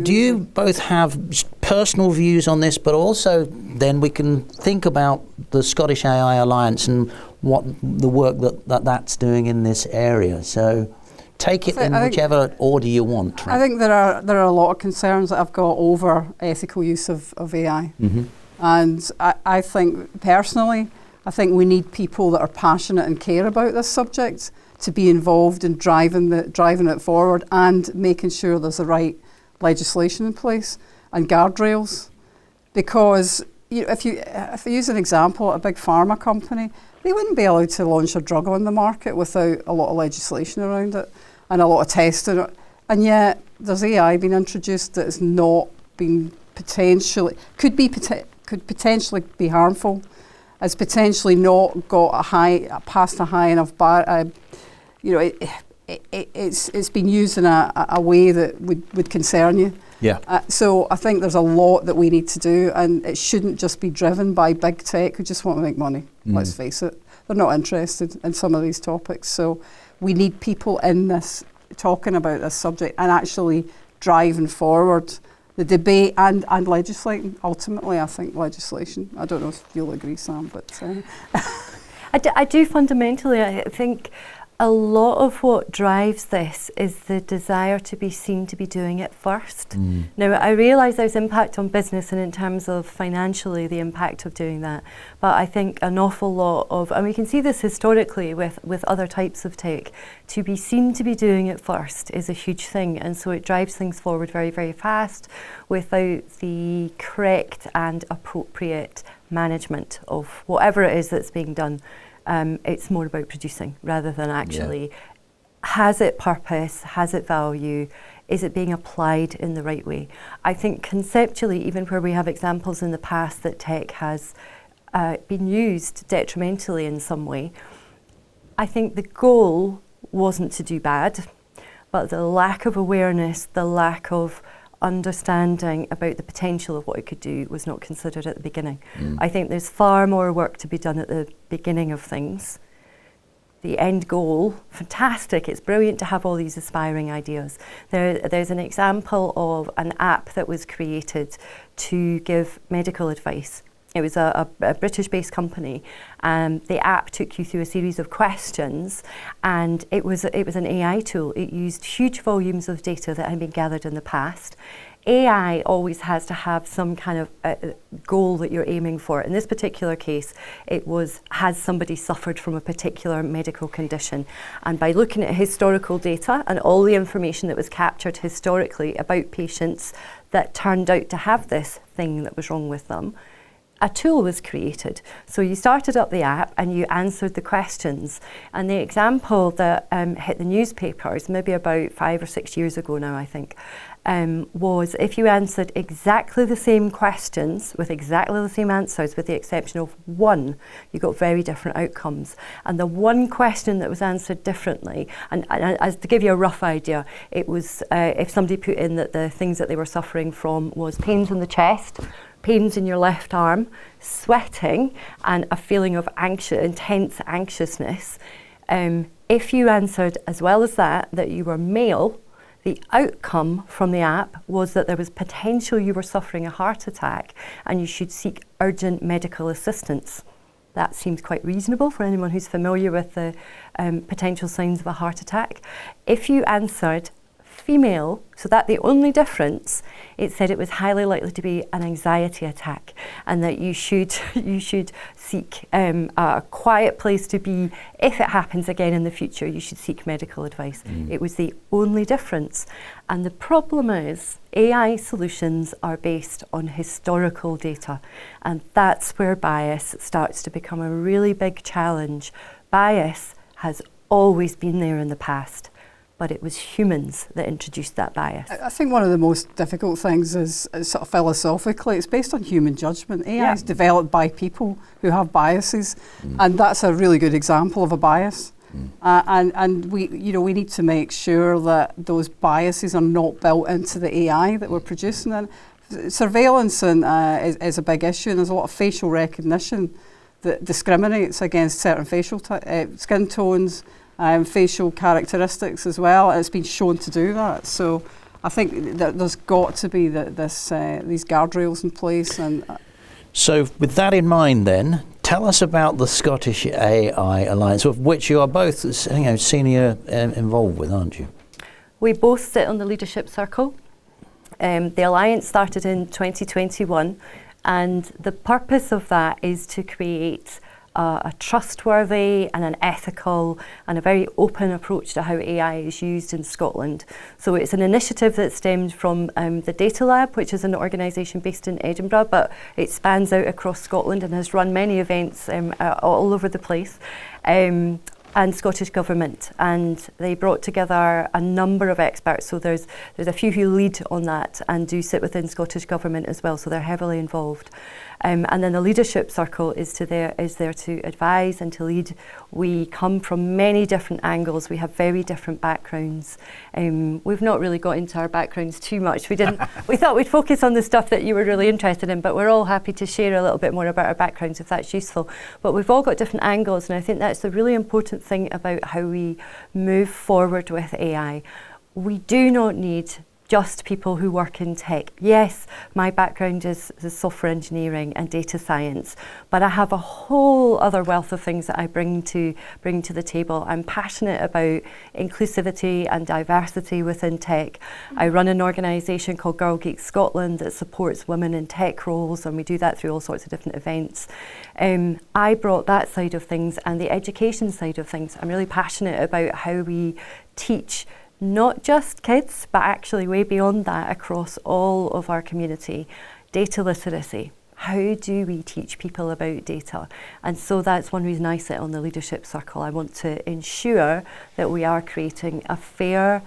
you both have personal views on this, but also then we can think about the Scottish AI Alliance and what the work that's doing in this area. So take it in whichever order you want. Right? I think there are a lot of concerns that I've got over ethical use of AI. Mm-hmm. And I think personally, I think we need people that are passionate and care about this subject to be involved in driving it forward and making sure there's the right legislation in place and guardrails. Because if you use an example, a big pharma company, they wouldn't be allowed to launch a drug on the market without a lot of legislation around it and a lot of testing. And yet there's AI being introduced that is not being could potentially be harmful. It's potentially not got past a high enough bar. It's been used in a way that would concern you. Yeah. So I think there's a lot that we need to do, and it shouldn't just be driven by big tech who just want to make money. Let's face it. They're not interested in some of these topics. So we need people in this talking about this subject and actually driving forward the debate and legislating. Ultimately, I think legislation. I don't know if you'll agree, Sam, but... I do fundamentally. I think a lot of what drives this is the desire to be seen to be doing it first. Now, I realise there's impact on business and in terms of financially the impact of doing that, but I think an awful lot of, and we can see this historically with other types of tech, to be seen to be doing it first is a huge thing, and so it drives things forward very, very fast without the correct and appropriate management of whatever it is that's being done. It's more about producing rather than actually has it purpose, has it value, is it being applied in the right way. I think conceptually, even where we have examples in the past that tech has been used detrimentally in some way, I think the goal wasn't to do bad, but the lack of awareness, the lack of understanding about the potential of what it could do was not considered at the beginning. I think there's far more work to be done at the beginning of things the end goal, fantastic, it's brilliant to have all these aspiring ideas. There's an example of an app that was created to give medical advice. It was a British-based company, and the app took you through a series of questions, and it was an AI tool. It used huge volumes of data that had been gathered in the past. AI always has to have some kind of goal that you're aiming for. In this particular case, it was, has somebody suffered from a particular medical condition? And by looking at historical data and all the information that was captured historically about patients that turned out to have this thing that was wrong with them, a tool was created. So you started up the app and you answered the questions. And the example that hit the newspapers maybe about 5 or 6 years ago now, I think, was if you answered exactly the same questions with exactly the same answers, with the exception of one, you got very different outcomes. And the one question that was answered differently, and as to give you a rough idea, it was if somebody put in that the things that they were suffering from was pains in the chest, pains in your left arm, sweating, and a feeling of intense anxiousness. If you answered as well as that you were male, the outcome from the app was that there was potential you were suffering a heart attack and you should seek urgent medical assistance. That seems quite reasonable for anyone who's familiar with the potential signs of a heart attack. If you answered female, so that the only difference, it said it was highly likely to be an anxiety attack, and that you should seek a quiet place to be. If it happens again in the future, you should seek medical advice. It was the only difference. And the problem is AI solutions are based on historical data, and that's where bias starts to become a really big challenge. Bias has always been there in the past, but it was humans that introduced that bias. I think one of the most difficult things is sort of philosophically, it's based on human judgment. AI is developed by people who have biases, and that's a really good example of a bias. And we need to make sure that those biases are not built into the AI that we're producing. And surveillance is a big issue, and there's a lot of facial recognition that discriminates against certain facial skin tones, facial characteristics as well, and it's been shown to do that. So I think that there's got to be these guardrails in place. And so with that in mind then, tell us about the Scottish AI Alliance, of which you are both senior involved with, aren't you? We both sit on the leadership circle. The Alliance started in 2021, and the purpose of that is to create a trustworthy and an ethical and a very open approach to how AI is used in Scotland. So it's an initiative that stemmed from the Data Lab, which is an organisation based in Edinburgh, but it spans out across Scotland and has run many events all over the place. And Scottish Government, and they brought together a number of experts. So there's a few who lead on that and do sit within Scottish Government as well, so they're heavily involved. And then the leadership circle is there to advise and to lead. We come from many different angles. We have very different backgrounds. We've not really got into our backgrounds too much. We thought we'd focus on the stuff that you were really interested in, but we're all happy to share a little bit more about our backgrounds if that's useful. But we've all got different angles, and I think that's the really important thing about how we move forward with AI. We do not need just people who work in tech. Yes, my background is software engineering and data science, but I have a whole other wealth of things that I bring to the table. I'm passionate about inclusivity and diversity within tech. I run an organisation called Girl Geek Scotland that supports women in tech roles, and we do that through all sorts of different events. I brought that side of things and the education side of things. I'm really passionate about how we teach not just kids, but actually way beyond that across all of our community. Data literacy. How do we teach people about data? And so that's one reason I sit on the leadership circle. I want to ensure that we are creating a fair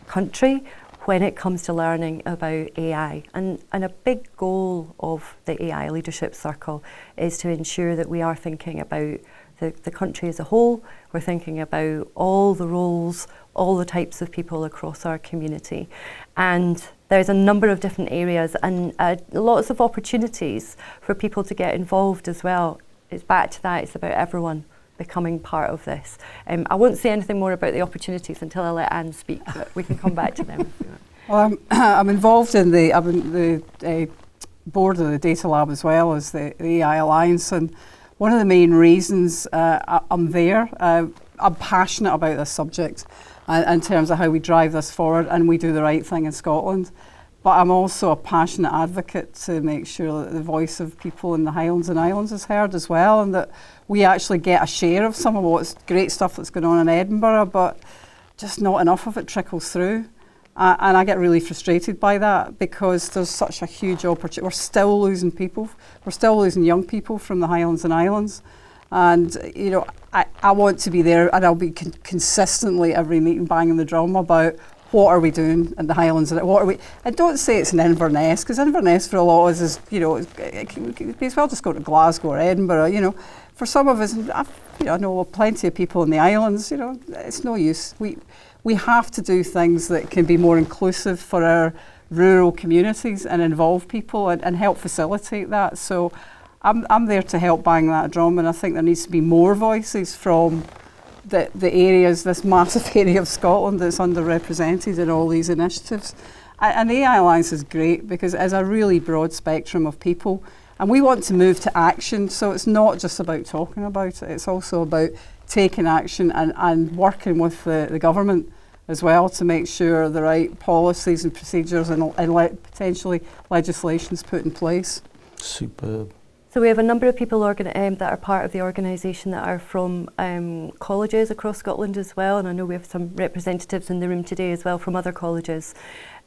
country when it comes to learning about AI. And a big goal of the AI leadership circle is to ensure that we are thinking about the country as a whole. We're thinking about all the roles, all the types of people across our community. And there's a number of different areas and lots of opportunities for people to get involved as well. It's back to that, it's about everyone becoming part of this. I won't say anything more about the opportunities until I let Anne speak, but we can come back to them if you want. Well, I'm involved in the board of the Data Lab as well as the AI Alliance, and one of the main reasons I'm there, I'm passionate about this subject in terms of how we drive this forward and we do the right thing in Scotland. But I'm also a passionate advocate to make sure that the voice of people in the Highlands and Islands is heard as well, and that we actually get a share of some of what's great stuff that's going on in Edinburgh, but just not enough of it trickles through. And I get really frustrated by that because there's such a huge opportunity. We're still losing people. We're still losing young people from the Highlands and Islands. And, you know, I want to be there, and I'll be consistently every meeting banging the drum about what are we doing in the Highlands, and what are we. And don't say it's in Inverness, because Inverness for a lot of us is, you know, it can be as well just go to Glasgow or Edinburgh. You know, for some of us, I know plenty of people in the islands. You know, it's no use. We have to do things that can be more inclusive for our rural communities and involve people and help facilitate that. So I'm there to help bang that drum, and I think there needs to be more voices from the areas, this massive area of Scotland that's underrepresented in all these initiatives. And the AI Alliance is great because it has a really broad spectrum of people, and we want to move to action. So it's not just about talking about it, it's also about taking action and working with the government as well to make sure the right policies and procedures and potentially legislation's put in place. Superb. So we have a number of people that are part of the organisation that are from colleges across Scotland as well, and I know we have some representatives in the room today as well from other colleges.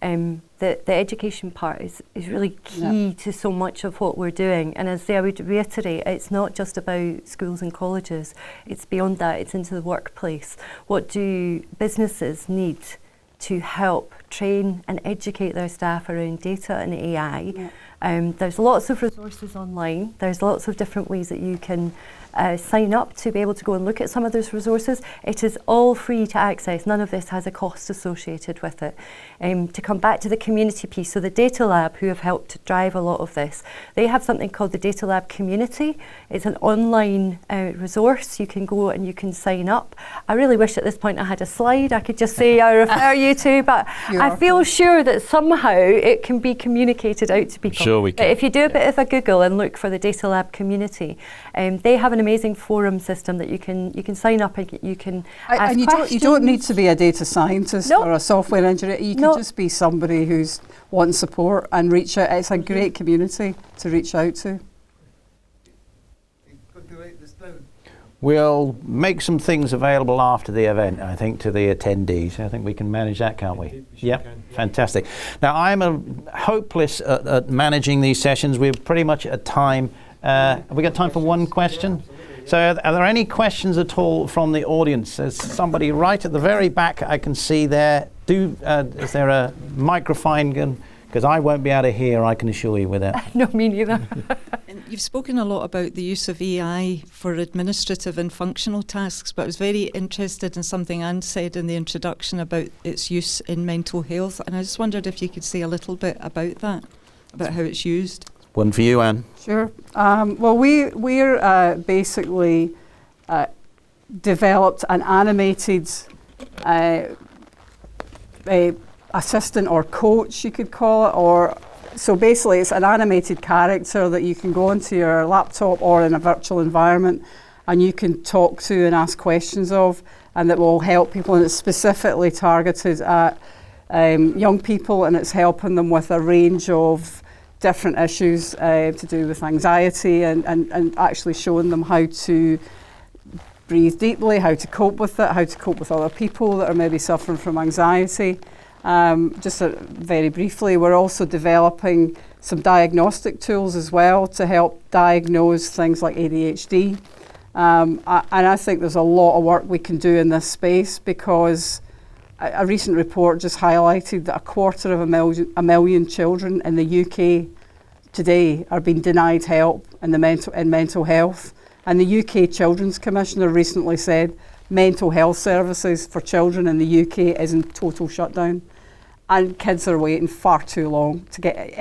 The education part is really key to so much of what we're doing, and as I would reiterate, it's not just about schools and colleges, it's beyond that, it's into the workplace. What do businesses need to help train and educate their staff around data and AI? There's lots of resources online. There's lots of different ways that you can sign up to be able to go and look at some of those resources. It is all free to access. None of this has a cost associated with it. To come back to the community piece, so the Data Lab, who have helped to drive a lot of this, they have something called the Data Lab Community. It's an online resource. You can go and you can sign up. I really wish at this point I had a slide I could just say I refer you to, but I feel sure that somehow it can be communicated out to people. Sure we can. But if you do a bit of a Google and look for the Data Lab Community, they have an amazing forum system that you can sign up and you can ask and questions. you don't need to be a data scientist or a software engineer. You can just be somebody who's wanting support and reach out. It's a great community to reach out to. We'll make some things available after the event, I think, to the attendees. I think we can manage that, can't we? Yeah, fantastic. Now, I'm hopeless at managing these sessions. We're pretty much at time. Have we got time for one question? So are there any questions at all from the audience? There's somebody right at the very back I can see there. Is there a microphone? Because I won't be able to hear, I can assure you with that. No, me neither. And you've spoken a lot about the use of AI for administrative and functional tasks, but I was very interested in something Anne said in the introduction about its use in mental health, and I just wondered if you could say a little bit about that, about how it's used. One for you, Anne. Sure. Well, we're basically developed an animated assistant or coach, you could call it, so basically it's an animated character that you can go into your laptop or in a virtual environment and you can talk to and ask questions of, and that will help people, and it's specifically targeted at young people, and it's helping them with a range of different issues to do with anxiety and actually showing them how to breathe deeply, how to cope with it, how to cope with other people that are maybe suffering from anxiety. Very briefly, we're also developing some diagnostic tools as well to help diagnose things like ADHD. And I think there's a lot of work we can do in this space, because a recent report just highlighted that 250,000 children in the UK today are being denied help in mental health. And the UK Children's Commissioner recently said mental health services for children in the UK is in total shutdown. And kids are waiting far too long to get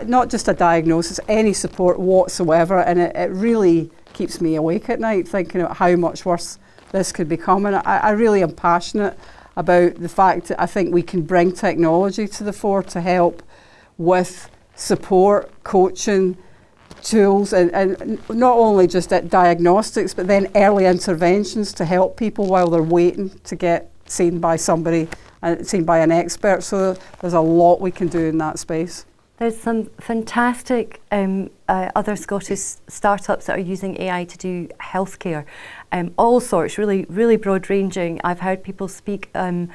not just a diagnosis, any support whatsoever. And it really keeps me awake at night, thinking about how much worse this could become. And I really am passionate about the fact that I think we can bring technology to the fore to help with support, coaching, tools, and not only just at diagnostics, but then early interventions to help people while they're waiting to get seen by somebody, seen by an expert. So there's a lot we can do in that space. There's some fantastic other Scottish startups that are using AI to do healthcare. All sorts, really, really broad ranging. I've heard people speak on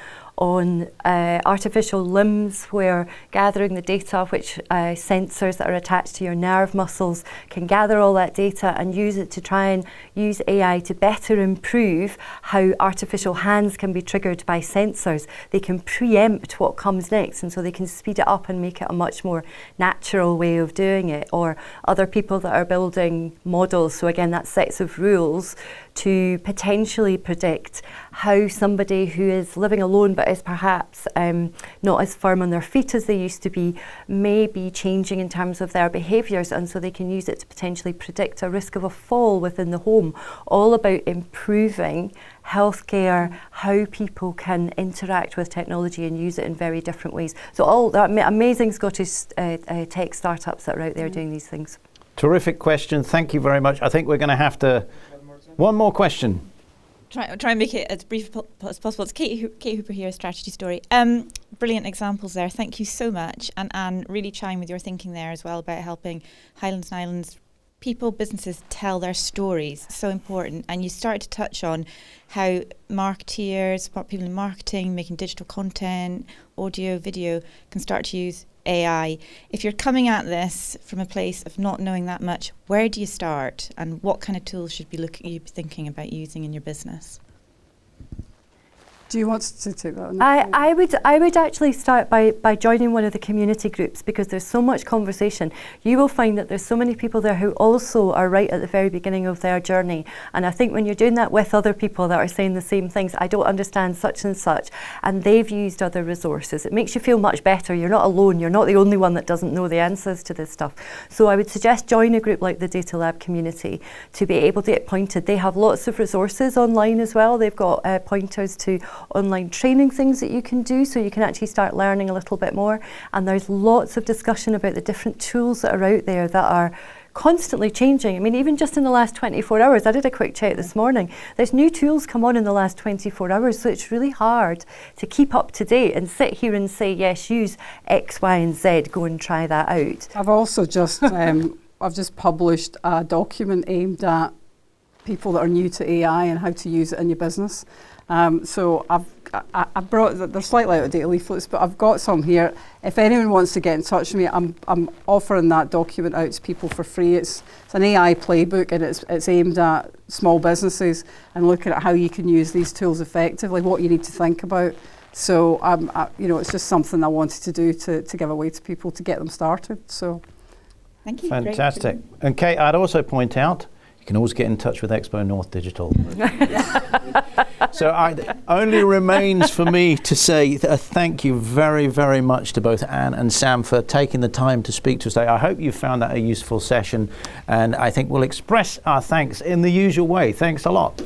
artificial limbs, where gathering the data, which sensors that are attached to your nerve muscles can gather all that data and use it to try and use AI to better improve how artificial hands can be triggered by sensors. They can preempt what comes next, and so they can speed it up and make it a much more natural way of doing it. Or other people that are building models, so again, that sets of rules to potentially predict how somebody who is living alone but is perhaps not as firm on their feet as they used to be may be changing in terms of their behaviours, and so they can use it to potentially predict a risk of a fall within the home. All about improving healthcare, how people can interact with technology and use it in very different ways. So all that amazing Scottish tech startups that are out there doing these things. Terrific question. Thank you very much. I think we're going to have to... One more question. Try and make it as brief as possible. It's Kate Hooper here, Strategy Story. Brilliant examples there. Thank you so much. And Anne, really chime with your thinking there as well about helping Highlands and Islands people, businesses tell their stories. So important. And you started to touch on how marketeers, people in marketing, making digital content, audio, video, can start to use AI. If you're coming at this from a place of not knowing that much, where do you start, and what kind of tools should you be thinking about using in your business? Do you want to take that one? I would actually start by joining one of the community groups, because there's so much conversation. You will find that there's so many people there who also are right at the very beginning of their journey. And I think when you're doing that with other people that are saying the same things, I don't understand such and such, and they've used other resources, it makes you feel much better. You're not alone. You're not the only one that doesn't know the answers to this stuff. So I would suggest join a group like the Data Lab community to be able to get pointed. They have lots of resources online as well. They've got pointers to online training things that you can do, so you can actually start learning a little bit more. And there's lots of discussion about the different tools that are out there that are constantly changing. I mean, even just in the last 24 hours, I did a quick check this morning, there's new tools come on in the last 24 hours, so it's really hard to keep up to date and sit here and say, yes, use X, Y, and Z, go and try that out. I've also just, I've just published a document aimed at people that are new to AI and how to use it in your business. So I brought, they're slightly out of date leaflets, but I've got some here. If anyone wants to get in touch with me, I'm offering that document out to people for free. It's an AI playbook, and it's aimed at small businesses and looking at how you can use these tools effectively, what you need to think about. So it's just something I wanted to do to give away to people to get them started. So, thank you. Fantastic. And Kate, I'd also point out, you can always get in touch with Expo North Digital. So it only remains for me to say thank you very, very much to both Anne and Sam for taking the time to speak to us today. I hope you found that a useful session, and I think we'll express our thanks in the usual way. Thanks a lot.